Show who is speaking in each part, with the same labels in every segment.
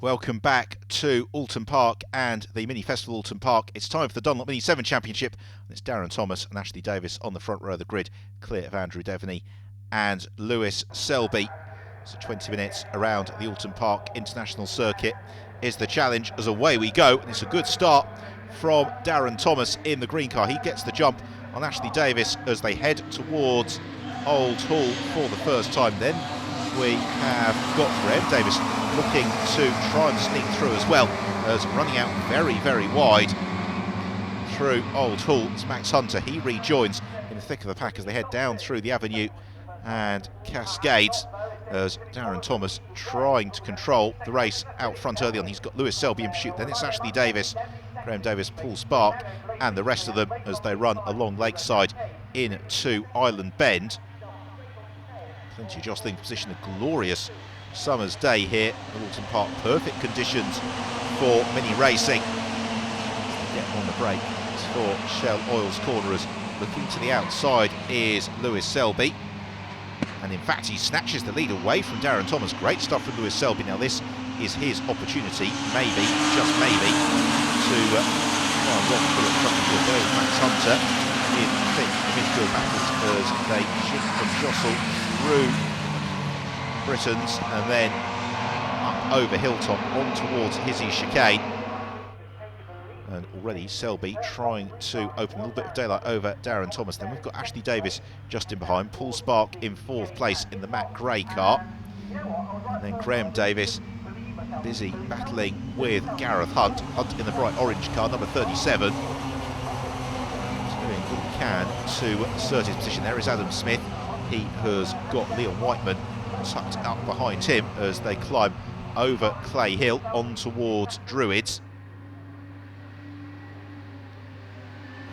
Speaker 1: Welcome back to Alton Park and the Mini Festival Alton Park. It's time for the Dunlop Mini7 Championship. It's Darren Thomas and Ashley Davis on the front row of the grid, clear of Andrew Devaney and Lewis Selby. So 20 minutes around the Alton Park International Circuit is the challenge as away we go. And it's a good start from Darren Thomas in the green car. He gets the jump on Ashley Davis as they head towards Old Hall for the first time. Then we have got Graham Davis looking to try and sneak through as well, as running out very, very wide through Old Hall. It's Max Hunter. He rejoins in the thick of the pack as they head down through the Avenue and Cascades, as Darren Thomas trying to control the race out front early on. He's got Lewis Selby in pursuit. Then it's Ashley Davis, Graham Davis, Paul Spark and the rest of them as they run along Lakeside into Island Bend. Plenty of jostling position, a glorious summer's day here at Alton Park. Perfect conditions for mini racing. Get on the brake for Shell Oil's cornerers. Looking to the outside is Lewis Selby. And in fact, he snatches the lead away from Darren Thomas. Great stuff from Lewis Selby. Now this is his opportunity, maybe, just maybe, to try and rock through at front of the field. There's Max Hunter in thick midfield battles as they shift and jostle through Britons and then up over Hilltop on towards Hizzy's chicane. And already Selby trying to open a little bit of daylight over Darren Thomas. Then we've got Ashley Davis just in behind, Paul Spark in fourth place in the Matt Gray car, and then Graham Davis busy battling with Gareth Hunt. Hunt in the bright orange car, number 37. He's doing what he can to assert his position. There is Adam Smith. He has got Leon Whiteman tucked up behind him as they climb over Clay Hill on towards Druids.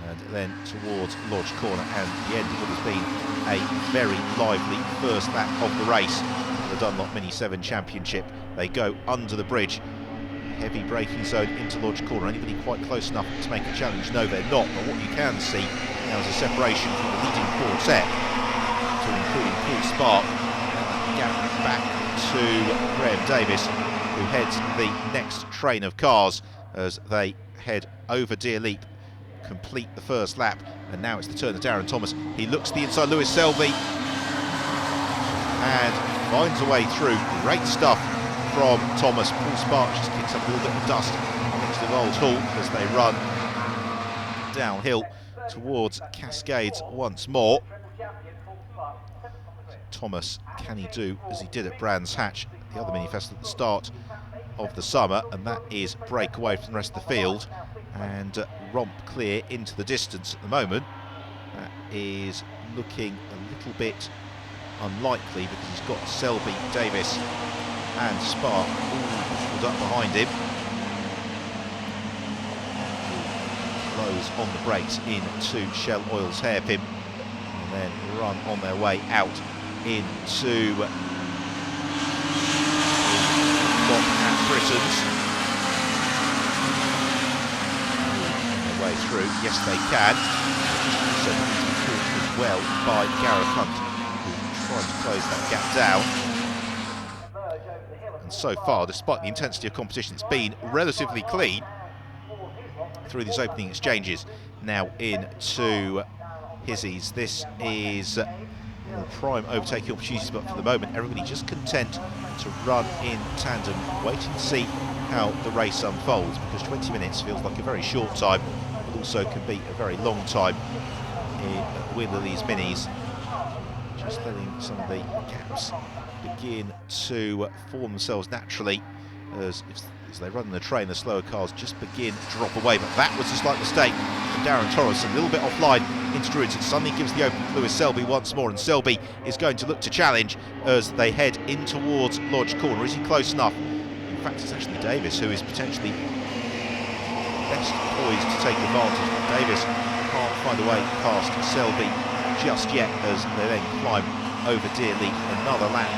Speaker 1: And then towards Lodge Corner and the end of what has been a very lively first lap of the race for the Dunlop Mini7 Championship. They go under the bridge, heavy braking zone into Lodge Corner. Anybody quite close enough to make a challenge? No, they're not. But what you can see now is a separation from the leading quartet, to including Paul Spark, and that gap back to Graham Davis, who heads the next train of cars as they head over Deer Leap, complete the first lap. And now it's the turn of Darren Thomas. He looks to the inside, Lewis Selby, and finds a way through. Great stuff from Thomas. Paul Spark just kicks up a little bit of dust next to Old Hall as they run downhill towards Cascades once more. Thomas, can he do as he did at Brands Hatch, the other mini festival at the start of the summer, and that is break away from the rest of the field and romp clear into the distance at the moment. That is looking a little bit unlikely because he's got Selby, Davis and Spark all pulled up behind him. Blows on the brakes into Shell Oil's hairpin and then run on their way out into at Britons. Their way through, yes they can. So as well by Gareth Hunt, who's trying to close that gap down. And so far, despite the intensity of competition, it's been relatively clean through these opening exchanges. Now into Hizzy's. This is prime overtaking opportunities, but for the moment everybody just content to run in tandem, waiting to see how the race unfolds, because 20 minutes feels like a very short time, but also can be a very long time in Wheel of these minis. Just letting some of the gaps begin to form themselves naturally as they run in the train. The slower cars just begin to drop away, but that was a slight mistake from Darren Thomas, a little bit offline into Druids. It suddenly gives the open to Lewis Selby once more, and Selby is going to look to challenge as they head in towards Lodge Corner. Is he close enough? In fact, it's Ashley Davis who is potentially best poised to take advantage, but Davis can't find a way past Selby just yet as they then climb over Deer Leap. Another lap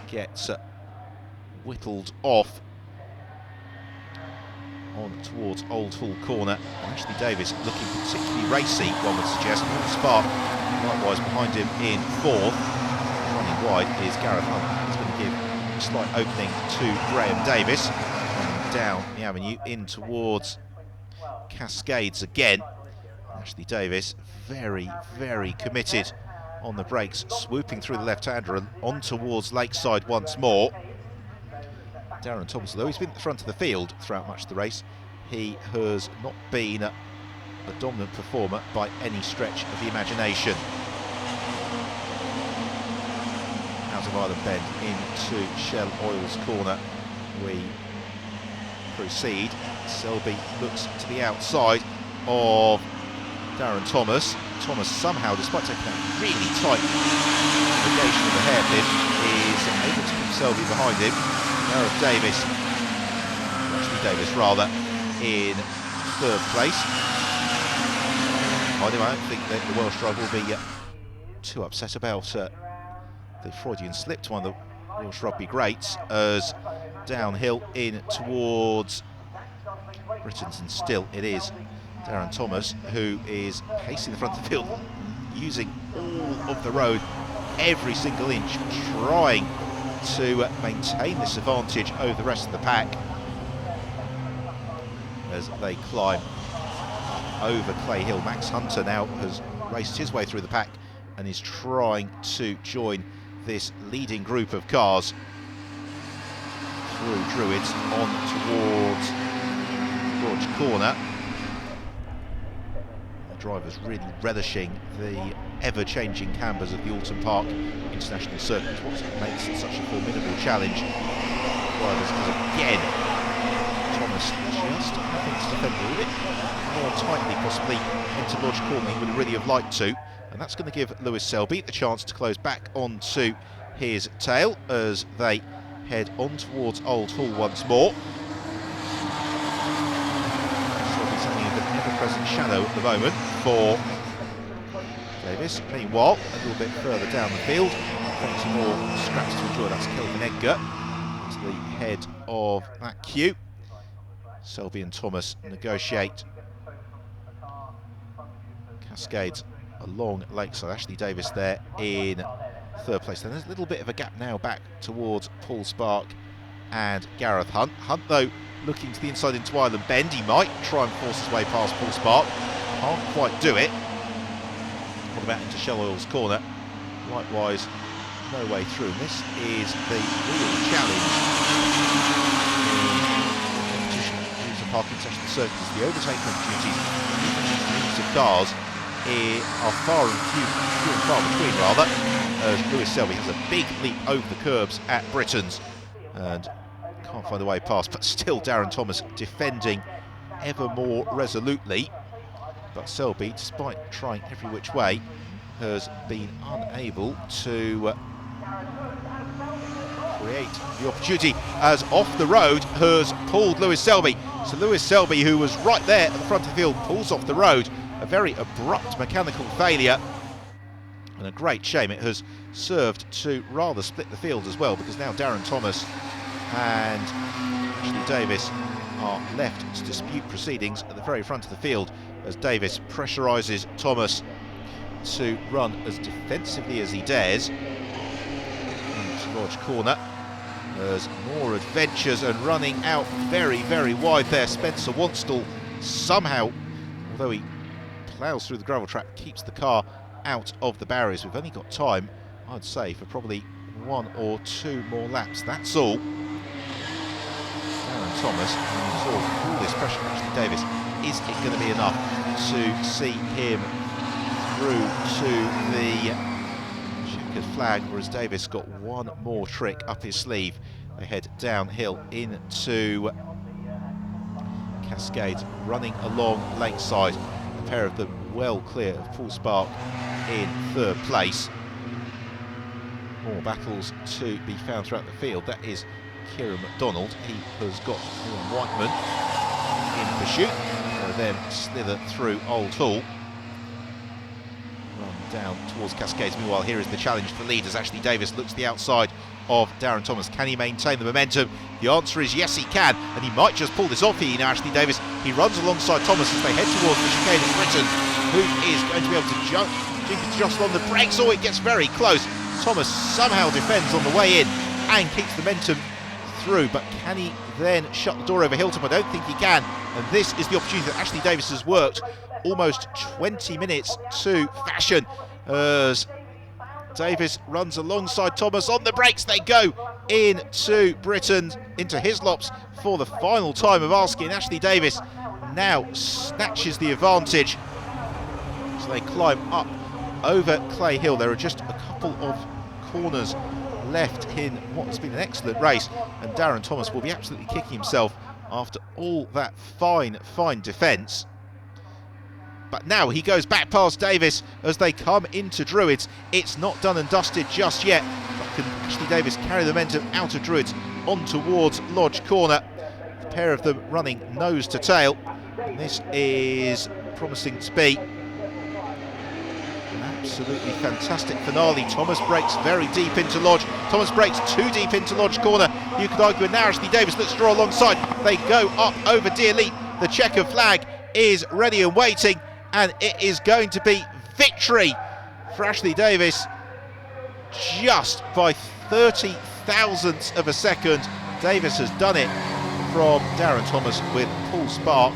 Speaker 1: gets whittled off on towards Old Hall Corner. And Ashley Davis looking particularly racy, one would suggest. Paul Spark likewise behind him in fourth. Running wide is Gareth Hunt. He's going to give slight opening to Graham Davis. Coming down the avenue in towards Cascades again. Ashley Davis very, very committed on the brakes, swooping through the left-hander and on towards Lakeside once more. Darren Thomas, although he's been at the front of the field throughout much of the race, he has not been a dominant performer by any stretch of the imagination. Out of Island Bend into Shell Oil's corner we proceed. Selby looks to the outside of Darren Thomas. Thomas somehow, despite taking that really tight negation of the hairpin, is able to keep Selby behind him. Gareth Davis, Ashley Davis rather, in third place. I don't think that the Welsh driver will be too upset about the Freudian slip to one of the Welsh rugby greats, as downhill in towards Britons, and still it is Darren Thomas who is pacing the front of the field, using all of the road, every single inch, trying to maintain this advantage over the rest of the pack as they climb up over Clay Hill. Max Hunter now has raced his way through the pack and is trying to join this leading group of cars through Druids on towards George Corner. The driver's really relishing the ever-changing cambers of the Alton Park International Circuit. What makes it such a formidable challenge? Drivers, again, Thomas just having to defend a little bit more tightly, possibly into Lodge Corner he would really have liked to, and that's going to give Lewis Selby the chance to close back onto his tail as they head on towards Old Hall once more. Selby's having a bit of ever-present shadow at the moment for Davis. Meanwhile, a little bit further down the field, plenty more scraps to enjoy. That's Kelvin Edgar to the head of that queue. Selby and Thomas negotiate. Cascades along Lakeside. Ashley Davis there in third place. Then there's a little bit of a gap now back towards Paul Spark and Gareth Hunt. Hunt, though, looking to the inside into Island Bend. He might try and force his way past Paul Spark. Can't quite do it. What about into Shell Oil's corner? Likewise, no way through. And this is the real challenge in competition at Alton Park International Circuit. The overtaking opportunities of cars are far and few and far between, rather, as Lewis Selby has a big leap over the curbs at Britons and can't find a way past, but still Darren Thomas defending ever more resolutely. But Selby, despite trying every which way, has been unable to create the opportunity, as off the road has pulled Lewis Selby. So Lewis Selby, who was right there at the front of the field, pulls off the road. A very abrupt mechanical failure, and a great shame. It has served to rather split the field as well, because now Darren Thomas and Ashley Davis are left to dispute proceedings at the very front of the field, as Davis pressurises Thomas to run as defensively as he dares. Into Lodge Corner, there's more adventures and running out very, very wide there. Spencer Wanstall somehow, although he ploughs through the gravel track, keeps the car out of the barriers. We've only got time, I'd say, for probably 1 or 2 more laps. That's all. Darren Thomas, all this pressure from Ashley Davis, is it going to be enough to see him through to the checkered flag, or has Davis got one more trick up his sleeve? They head downhill into Cascades, running along Lakeside. A pair of them well clear of Paul Spark in third place. More battles to be found throughout the field. That is Kieran MacDonald. He has got Ian Whiteman in pursuit. Then slither through Old Hall. Run down towards Cascades. Meanwhile, here is the challenge for leaders. Ashley Davis looks to the outside of Darren Thomas. Can he maintain the momentum? The answer is yes, he can, and he might just pull this off here. Now, Ashley Davis, he runs alongside Thomas as they head towards the chicane of Britain, who is going to be able to jump just on the brakes. Oh, it gets very close. Thomas somehow defends on the way in, and keeps the momentum through, but can he then shut the door over Hilltop? I don't think he can, and this is the opportunity that Ashley Davis has worked almost 20 minutes to fashion as Davis runs alongside Thomas. On the brakes they go into Britain, into Hislops for the final time of asking. Ashley Davis now snatches the advantage as they climb up over Clay Hill. There are just a couple of corners left in what has been an excellent race, and Darren Thomas will be absolutely kicking himself after all that fine defence. But now he goes back past Davis as they come into Druids. It's not done and dusted just yet, but can Ashley Davis carry the momentum out of Druids on towards Lodge Corner? The pair of them running nose to tail, and this is promising to be an absolutely fantastic finale. Thomas breaks very deep into Lodge. Thomas breaks too deep into Lodge Corner, you could argue, and now Ashley Davis looks to draw alongside. They go up over Deer Leap. The checker flag is ready and waiting, and it is going to be victory for Ashley Davis just by 30 thousandths of a second. Davis has done it from Darren Thomas with Paul Spark.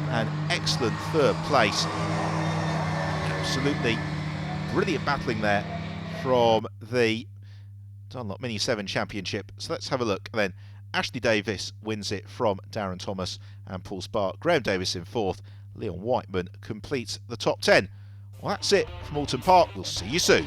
Speaker 1: An excellent third place. Absolutely brilliant battling there from the Dunlop Mini7 Championship. So let's have a look then. Ashley Davis wins it from Darren Thomas and Paul Spark. Graham Davis in fourth. Leon Whiteman completes the top 10. Well, that's it from Alton Park. We'll see you soon.